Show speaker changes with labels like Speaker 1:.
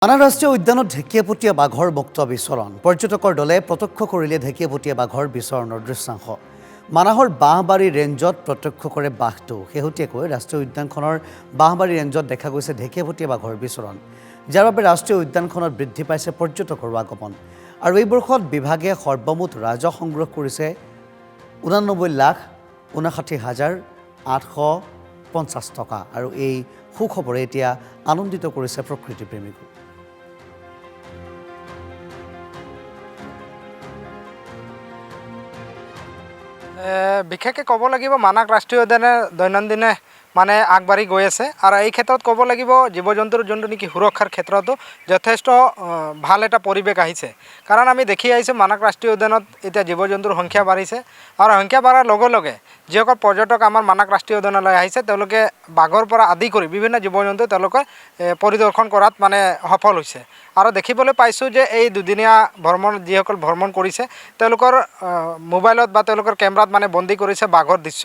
Speaker 1: মানাহ ৰাষ্ট্ৰীয় উদ্যানত ঢেকীয়াপতীয়া বাঘৰ মুক্ত বিচৰণ পৰ্যটকৰ দলে প্ৰত্যক্ষ কৰিলে ঢেকীয়াপতীয়া বাঘৰ বিচৰণৰ দৃশ্যাংশ মানাহৰ বাঁহবাৰী ৰেঞ্জত প্ৰত্যক্ষ কৰে বাঘটো শেহতীয়াকৈ ৰাষ্ট্ৰীয় উদ্যানখনৰ বাঁহবাৰী ৰেঞ্জত দেখা গৈছে ঢেকীয়াপতীয়া বাঘৰ বিচৰণ যাৰ বাবে ৰাষ্ট্ৰীয় উদ্যানখনত বৃদ্ধি পাইছে পৰ্যটকৰ আগমন আৰু এই বৰ্ষত বিভাগে সৰ্বমুঠ ৰাজহ সংগ্ৰহ কৰিছে 89,59,850 টকা আৰু এই সুখবৰে এতিয়া আনন্দিত কৰিছে প্ৰকৃতি প্ৰেমীক।
Speaker 2: বিশেষকৈ ক'ব লাগিব মানাহ ৰাষ্ট্ৰীয় উদ্যানে দৈনন্দিনে আগবাঢ়ি গৈ আছে আৰু এই ক্ষেত্ৰত ক'ব লাগিব জীৱ জন্তুৰ যোনটো নেকি সুৰক্ষাৰ ক্ষেত্ৰতো যথেষ্ট ভাল এটা পৰিৱেশ আহিছে কাৰণ আমি দেখি আহিছোঁ মানাহ ৰাষ্ট্ৰীয় উদ্যানত এতিয়া জীৱ জন্তুৰ সংখ্যা বাঢ়িছে আৰু সংখ্যা বাঢ়াৰ লগে লগে যিসকল পৰ্যটক আমাৰ মানাহ ৰাষ্ট্ৰীয় উদ্যানলৈ আহিছে তেওঁলোকে বাঘৰ পৰা আদি কৰি বিভিন্ন জীৱ জন্তু তেওঁলোকে পৰিদৰ্শন কৰাত সফল হৈছে আৰু দেখিবলৈ পাইছোঁ যে এই দুদিনীয়া ভ্ৰমণ যিসকল ভ্ৰমণ কৰিছে তেওঁলোকৰ মোবাইলত বা তেওঁলোকৰ কেমেৰাত বন্দী কৰিছে বাঘৰ দৃশ্য।